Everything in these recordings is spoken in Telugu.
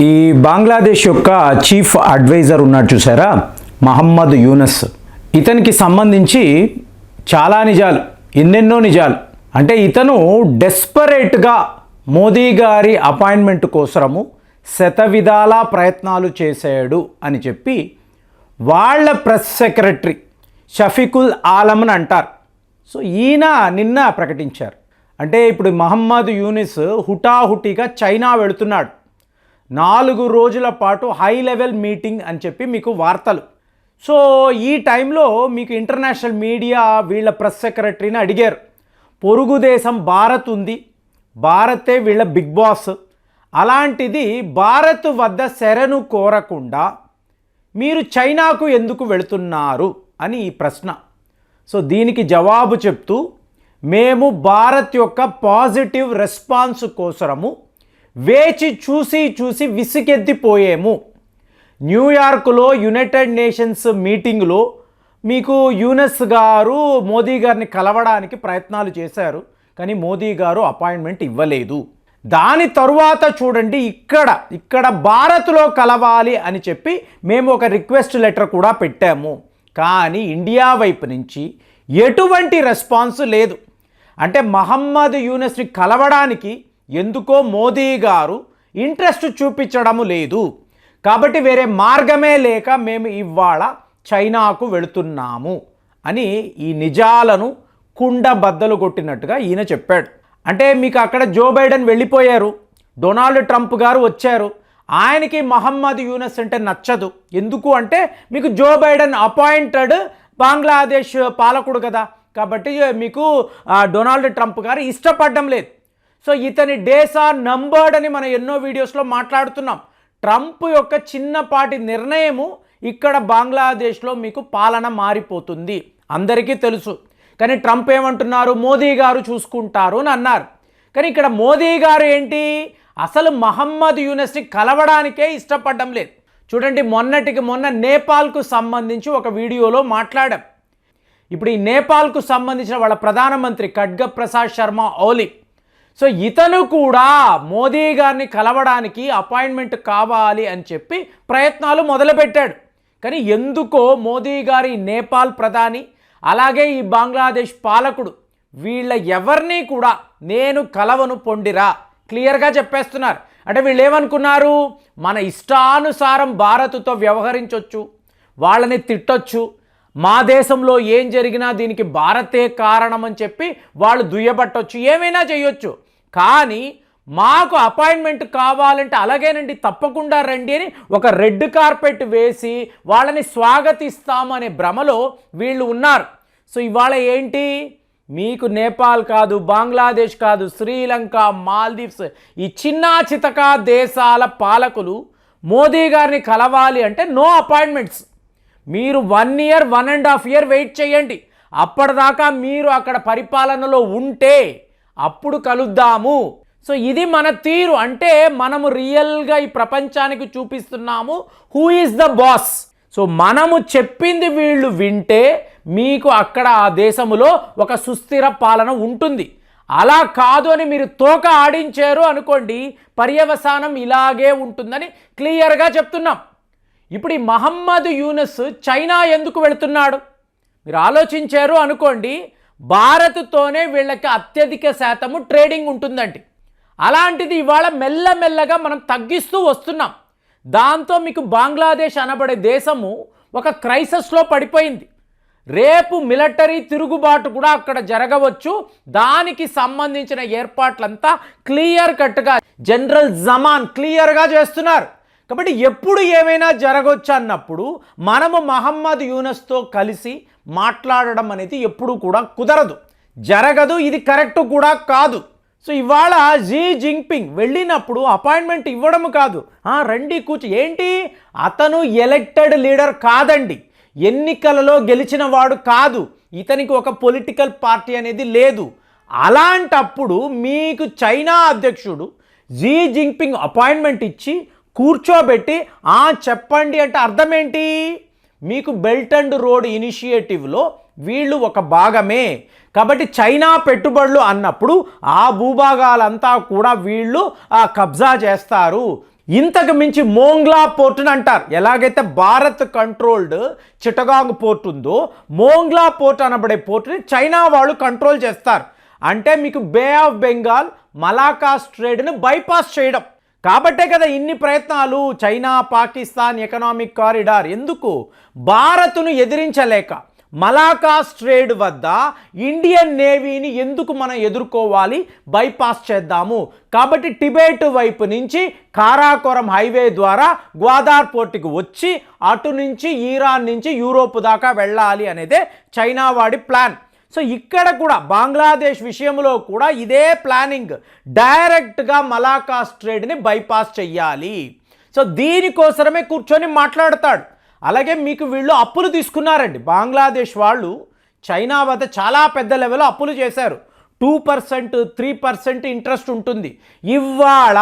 ఈ బంగ్లాదేశ్ యొక్క చీఫ్ అడ్వైజర్ ఉన్నాడు చూసారా, మహమ్మద్ యూనస్. ఇతనికి సంబంధించి చాలా నిజాలు, ఎన్నెన్నో నిజాలు. అంటే ఇతను డెస్పరేట్గా మోదీ గారి అపాయింట్మెంట్ కోసము శతవిధాల ప్రయత్నాలు చేశాడు అని చెప్పి వాళ్ళ ప్రెస్ సెక్రటరీ షఫీకుల్ ఆలమ్ని అంటారు. సో ఈయన నిన్న ప్రకటించారు. అంటే ఇప్పుడు మహమ్మద్ యూనిస్ హుటాహుటిగా చైనా వెళుతున్నాడు. 4 రోజుల పాటు హై లెవెల్ మీటింగ్ అని చెప్పి మీకు వార్తలు. సో ఈ టైంలో మీకు ఇంటర్నేషనల్ మీడియా వీళ్ళ ప్రెస్ సెక్రటరీని అడిగారు, పొరుగు దేశం భారత్ ఉంది, భారతే వీళ్ళ బిగ్ బాస్, అలాంటిది భారత్ వద్ద శరణు కోరకుండా మీరు చైనాకు ఎందుకు వెళుతున్నారు అని ఈ ప్రశ్న. సో దీనికి జవాబు చెప్తూ మేము భారత్ యొక్క పాజిటివ్ రెస్పాన్స్ కోసము వేచి చూసి విసిగెత్తిపోయాము. న్యూయార్క్లో యునైటెడ్ నేషన్స్ మీటింగ్లో మీకు యూనస్ గారు మోదీ గారిని కలవడానికి ప్రయత్నాలు చేశారు, కానీ మోదీ గారు అపాయింట్మెంట్ ఇవ్వలేదు. దాని తరువాత చూడండి ఇక్కడ భారత్లో కలవాలి అని చెప్పి మేము ఒక రిక్వెస్ట్ లెటర్ కూడా పెట్టాము, కానీ ఇండియా వైపు నుంచి ఎటువంటి రెస్పాన్స్ లేదు. అంటే మహమ్మద్ యూనస్ని కలవడానికి ఎందుకో మోదీ గారు ఇంట్రెస్ట్ చూపించడము లేదు. కాబట్టి వేరే మార్గమే లేక మేము ఇవాళ చైనాకు వెళుతున్నాము అని ఈ నిజాలను కుండ బద్దలు కొట్టినట్టుగా ఈయన చెప్పాడు. అంటే మీకు అక్కడ జో బైడెన్ వెళ్ళిపోయారు, డొనాల్డ్ ట్రంప్ గారు వచ్చారు, ఆయనకి మహమ్మద్ యూనస్ అంటే నచ్చదు. ఎందుకు అంటే మీకు జో బైడెన్ అపాయింటెడ్ బంగ్లాదేశ్ పాలకుడు కదా, కాబట్టి మీకు డొనాల్డ్ ట్రంప్ గారు ఇష్టపడడం లేదు. సో ఇతని డేస్ ఆర్ నంబర్డ్ అని మనం ఎన్నో వీడియోస్లో మాట్లాడుతున్నాం. ట్రంప్ యొక్క చిన్నపాటి నిర్ణయము ఇక్కడ బంగ్లాదేశ్లో మీకు పాలన మారిపోతుంది, అందరికీ తెలుసు. కానీ ట్రంప్ ఏమంటున్నారు, మోదీ గారు చూసుకుంటారు అని అన్నారు. కానీ ఇక్కడ మోదీ గారు ఏంటి, అసలు మహమ్మద్ యూనస్ని కలవడానికే ఇష్టపడడం లేదు. చూడండి, మొన్నటికి మొన్న నేపాల్కు సంబంధించి ఒక వీడియోలో మాట్లాడాం. ఇప్పుడు ఈ నేపాల్కు సంబంధించిన వాళ్ళ ప్రధానమంత్రి ఖడ్గ ప్రసాద్ శర్మ ఓలీ, సో ఇతను కూడా మోదీ గారిని కలవడానికి అపాయింట్మెంట్ కావాలి అని చెప్పి ప్రయత్నాలు మొదలుపెట్టాడు. కానీ ఎందుకో మోదీ గారి నేపాల్ ప్రధాని అలాగే ఈ బంగ్లాదేశ్ పాలకుడు వీళ్ళ ఎవరిని కూడా నేను కలవను పొండిరా క్లియర్గా చెప్పేస్తున్నారు. అంటే వీళ్ళు ఏమనుకున్నారు, మన ఇష్టానుసారం భారత్తో వ్యవహరించవచ్చు, వాళ్ళని తిట్టొచ్చు, మా దేశంలో ఏం జరిగినా దీనికి భారతే కారణం అని చెప్పి వాళ్ళు దుయ్యబట్టొచ్చు, ఏమైనా చేయొచ్చు. కానీ మాకు అపాయింట్మెంట్ కావాలంటే అలాగేనండి, తప్పకుండా రండి అని ఒక రెడ్ కార్పెట్ వేసి వాళ్ళని స్వాగతిస్తామనే భ్రమలో వీళ్ళు ఉన్నారు. సో ఇవాళ ఏంటి, మీకు నేపాల్ కాదు, బంగ్లాదేశ్ కాదు, శ్రీలంక, మాల్దీవ్స్, ఈ చిన్నా చితకా దేశాల పాలకులు మోదీ గారిని కలవాలి అంటే నో అపాయింట్మెంట్స్. మీరు 1 year 1.5 year వెయిట్ చేయండి, అప్పటిదాకా మీరు అక్కడ పరిపాలనలో ఉంటే అప్పుడు కలుద్దాము. సో ఇది మన తీరు. అంటే మనము రియల్గా ఈ ప్రపంచానికి చూపిస్తున్నాము who is the boss. So మనము చెప్పింది వీళ్ళు వింటే మీకు అక్కడ ఆ దేశంలో ఒక సుస్థిర పాలన ఉంటుంది. అలా కాదు అని మీరు తోక ఆడించారు అనుకోండి, పర్యవసానం ఇలాగే ఉంటుందని క్లియర్గా చెప్తున్నాం. ఇప్పుడు ఈ మహమ్మద్ యూనస్ చైనా ఎందుకు వెళుతున్నాడు మీరు ఆలోచించారు అనుకోండి, భారత్తోనే వీళ్ళకి అత్యధిక శాతము ట్రేడింగ్ ఉంటుందండి. అలాంటిది ఇవాళ మెల్లమెల్లగా మనం తగ్గిస్తూ వస్తున్నాం. దాంతో మీకు బంగ్లాదేశ్ అనబడే దేశము ఒక క్రైసిస్లో పడిపోయింది. రేపు మిలిటరీ తిరుగుబాటు కూడా అక్కడ జరగవచ్చు. దానికి సంబంధించిన ఏర్పాట్లంతా క్లియర్ కట్గా జనరల్ జమాన్ క్లియర్గా చేస్తున్నారు. కాబట్టి ఎప్పుడు ఏమైనా జరగవచ్చు అన్నప్పుడు మనము మహమ్మద్ యూనస్తో కలిసి మాట్లాడడం అనేది ఎప్పుడు కూడా కుదరదు, జరగదు, ఇది కరెక్ట్ కూడా కాదు. సో ఇవాళ జీ జింగ్పింగ్ వెళ్ళినప్పుడు అపాయింట్మెంట్ ఇవ్వడం కాదు, రండి కూర్చో, ఏంటి అతను ఎలక్టెడ్ లీడర్ కాదండి, ఎన్నికలలో గెలిచిన వాడు కాదు, ఇతనికి ఒక పొలిటికల్ పార్టీ అనేది లేదు. అలాంటప్పుడు మీకు చైనా అధ్యక్షుడు జీ జింగ్పింగ్ అపాయింట్మెంట్ ఇచ్చి కూర్చోబెట్టి చెప్పండి అంటే అర్థం ఏంటి, మీకు బెల్ట్ అండ్ రోడ్ ఇనిషియేటివ్లో వీళ్ళు ఒక భాగమే. కాబట్టి చైనా పెట్టుబడులు అన్నప్పుడు ఆ భూభాగాలంతా కూడా వీళ్ళు కబ్జా చేస్తారు. ఇంతకు మించి మోంగ్లా పోర్టుని అంటారు. ఎలాగైతే భారత్ కంట్రోల్డ్ చిట్టగాంగ్ పోర్ట్ ఉందో మోంగ్లా పోర్ట్ అనబడే పోర్టుని చైనా వాళ్ళు కంట్రోల్ చేస్తారు. అంటే మీకు బే ఆఫ్ బెంగాల్ మలాకా స్ట్రైట్ని బైపాస్ చేయడం. కాబట్టే కదా ఇన్ని ప్రయత్నాలు. చైనా పాకిస్తాన్ ఎకనామిక్ కారిడార్ ఎందుకు? భారత్ను ఎదిరించలేక. మలాకా స్ట్రైట్ వద్ద ఇండియన్ నేవీని ఎందుకు మనం ఎదుర్కోవాలి, బైపాస్ చేద్దాము. కాబట్టి టిబెట్ వైపు నుంచి కారాకోరం హైవే ద్వారా గ్వాదార్ పోర్టుకి వచ్చి అటు నుంచి ఇరాన్ నుంచి యూరోప్ దాకా వెళ్ళాలి అనేదే చైనా వాడి ప్లాన్. సో ఇక్కడ కూడా బంగ్లాదేశ్ విషయంలో కూడా ఇదే ప్లానింగ్. డైరెక్ట్గా మలాకా స్ట్రైట్ని బైపాస్ చెయ్యాలి. సో దీనికోసమే కూర్చొని మాట్లాడతాడు. అలాగే మీకు వీళ్ళు అప్పులు తీసుకున్నారండి. బంగ్లాదేశ్ వాళ్ళు చైనా వద్ద చాలా పెద్ద లెవెల్లో అప్పులు చేశారు. 2%, 3% ఇంట్రెస్ట్ ఉంటుంది. ఇవాళ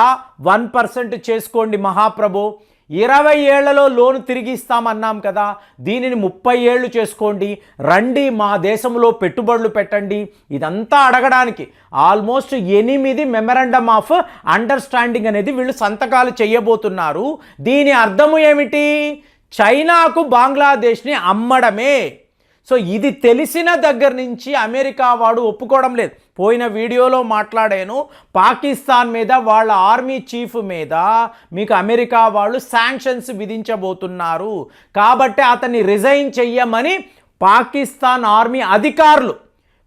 1% చేసుకోండి మహాప్రభు. 20 ఏళ్లలో లోను తిరిగి ఇస్తామన్నాం కదా, దీనిని 30 ఏళ్ళు చేసుకోండి, రండి మా దేశంలో పెట్టుబడులు పెట్టండి. ఇదంతా అడగడానికి ఆల్మోస్ట్ 8 మెమరాండమ్ ఆఫ్ అండర్స్టాండింగ్ అనేది వీళ్ళు సంతకాలు చేయబోతున్నారు. దీని అర్థము ఏమిటి? చైనాకు బంగ్లాదేశ్ని అమ్మడమే. సో ఇది తెలిసిన దగ్గర నుంచి అమెరికా వాడు ఒప్పుకోవడం లేదు. పోయిన వీడియోలో మాట్లాడాను, పాకిస్తాన్ మీద వాళ్ళ ఆర్మీ చీఫ్ మీద మీకు అమెరికా వాళ్ళు శాంక్షన్స్ విధించబోతున్నారు. కాబట్టి అతన్ని రిజైన్ చెయ్యమని పాకిస్తాన్ ఆర్మీ అధికారులు,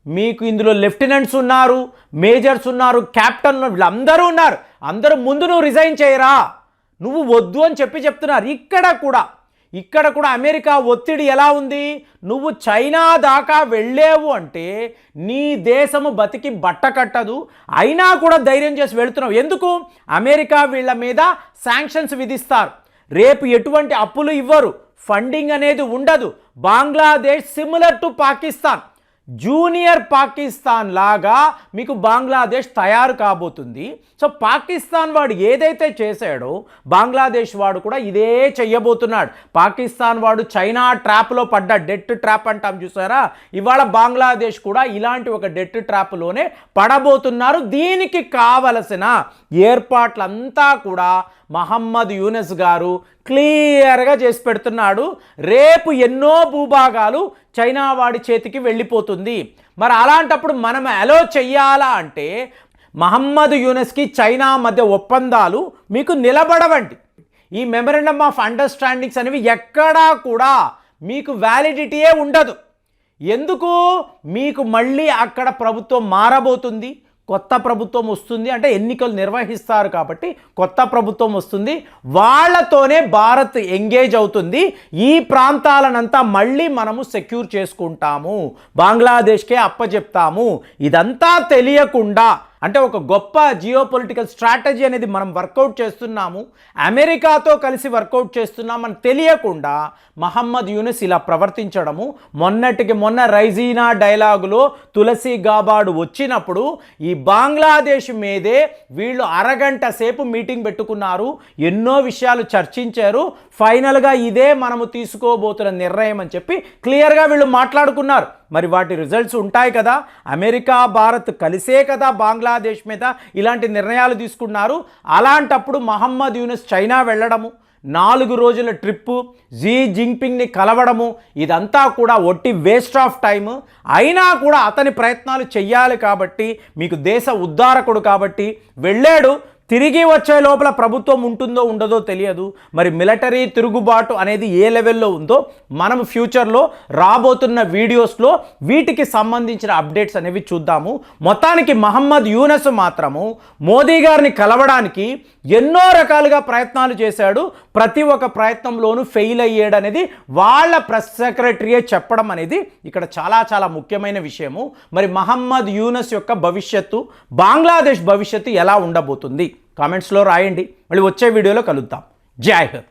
మీకు ఇందులో లెఫ్టినెంట్స్ ఉన్నారు, మేజర్స్ ఉన్నారు, క్యాప్టెన్ వీళ్ళందరూ ఉన్నారు. అందరూ ముందు నువ్వు రిజైన్ చేయరా, నువ్వు వద్దు అని చెప్తున్నారు. ఇక్కడ కూడా అమెరికా ఒత్తిడి ఎలా ఉంది? నువ్వు చైనా దాకా వెళ్ళేవు అంటే నీ దేశము బతికి బట్ట కట్టదు. అయినా కూడా ధైర్యం చేసి వెళుతున్నావు. ఎందుకు? అమెరికా వీళ్ళ మీద శాంక్షన్స్ విధిస్తారు. రేపు ఎటువంటి అప్పులు ఇవ్వరు, ఫండింగ్ అనేది ఉండదు. Bangladesh similar to Pakistan, junior Pakistan లాగా మీకు బంగ్లాదేశ్ తయారు కాబోతుంది. సో పాకిస్తాన్ వాడు ఏదైతే చేశాడో బంగ్లాదేశ్ వాడు కూడా ఇదే చెయ్యబోతున్నాడు. పాకిస్తాన్ వాడు చైనా ట్రాప్లో పడ్డ, డెట్ ట్రాప్ అంటాం చూసారా, ఇవాళ బంగ్లాదేశ్ కూడా ఇలాంటి ఒక డెట్ ట్రాప్లోనే పడబోతున్నారు. దీనికి కావలసిన ఏర్పాట్లంతా కూడా మహమ్మద్ యూనస్ గారు క్లియర్గా చేసి పెడుతున్నాడు. రేపు ఎన్నో భూభాగాలు చైనా వాడి చేతికి వెళ్ళిపోతుంది. మరి అలాంటప్పుడు మనం అలో చెయ్యాలా అంటే మహమ్మద్ యూనస్కి చైనా మధ్య ఒప్పందాలు మీకు నిలబడవండి. ఈ మెమరాండమ్ ఆఫ్ అండర్స్టాండింగ్స్ అనేవి ఎక్కడా కూడా మీకు వ్యాలిడిటీయే ఉండదు. ఎందుకు? మీకు మళ్ళీ అక్కడ ప్రభుత్వం మారబోతుంది, కొత్త ప్రభుత్వం వస్తుంది. అంటే ఎన్నికలు నిర్వహిస్తారు కాబట్టి కొత్త ప్రభుత్వం వస్తుంది, వాళ్ళతోనే భారత్ ఎంగేజ్ అవుతుంది. ఈ ప్రాంతాలనంతా మళ్ళీ మనము సెక్యూర్ చేసుకుంటాము, బంగ్లాదేశ్కే అప్పచెప్తాము. ఇదంతా తెలియకుండా, అంటే ఒక గొప్ప జియోపొలిటికల్ స్ట్రాటజీ అనేది మనం వర్కౌట్ చేస్తున్నాము, అమెరికాతో కలిసి వర్కౌట్ చేస్తున్నామని తెలియకుండా మహమ్మద్ యూనస్ ఇలా ప్రవర్తించడము. మొన్నటికి మొన్న రైజీనా డైలాగులో తులసి గాబార్డ్ వచ్చినప్పుడు ఈ బంగ్లాదేశ్ మీదే వీళ్ళు అరగంట సేపు మీటింగ్ పెట్టుకున్నారు, ఎన్నో విషయాలు చర్చించారు. ఫైనల్గా ఇదే మనము తీసుకోబోతున్న నిర్ణయం అని చెప్పి క్లియర్గా వీళ్ళు మాట్లాడుకున్నారు. మరి వాటి రిజల్ట్స్ ఉంటాయి కదా. అమెరికా భారత్ కలిసే కదా బంగ్లాదేశ్ మీద ఇలాంటి నిర్ణయాలు తీసుకున్నారు. అలాంటప్పుడు మహమ్మద్ యూనస్ చైనా వెళ్ళడము, 4 రోజుల ట్రిప్పు, జీ జింగ్పింగ్ని కలవడము, ఇదంతా కూడా ఒట్టి వేస్ట్ ఆఫ్ టైము. అయినా కూడా అతని ప్రయత్నాలు చెయ్యాలి కాబట్టి, మీకు దేశ ఉద్ధారకుడు కాబట్టి వెళ్ళాడు. తిరిగి వచ్చే లోపల ప్రభుత్వం ఉంటుందో ఉండదో తెలియదు. మరి మిలిటరీ తిరుగుబాటు అనేది ఏ లెవెల్లో ఉందో మనం ఫ్యూచర్లో రాబోతున్న వీడియోస్లో వీటికి సంబంధించిన అప్డేట్స్ అనేవి చూద్దాము. మొత్తానికి మహమ్మద్ యూనస్ మాత్రము మోదీ గారిని కలవడానికి ఎన్నో రకాలుగా ప్రయత్నాలు చేశాడు. ప్రతి ఒక్క ప్రయత్నంలోనూ ఫెయిల్ అయ్యాడు అనేది వాళ్ళ ప్రెస్ సెక్రటరీయే చెప్పడం అనేది ఇక్కడ చాలా చాలా ముఖ్యమైన విషయము. మరి మహమ్మద్ యూనస్ యొక్క భవిష్యత్తు, బంగ్లాదేశ్ భవిష్యత్తు ఎలా ఉండబోతుంది కామెంట్స్లో రాయండి. మళ్ళీ వచ్చే వీడియోలో కలుద్దాం. జై హింద్.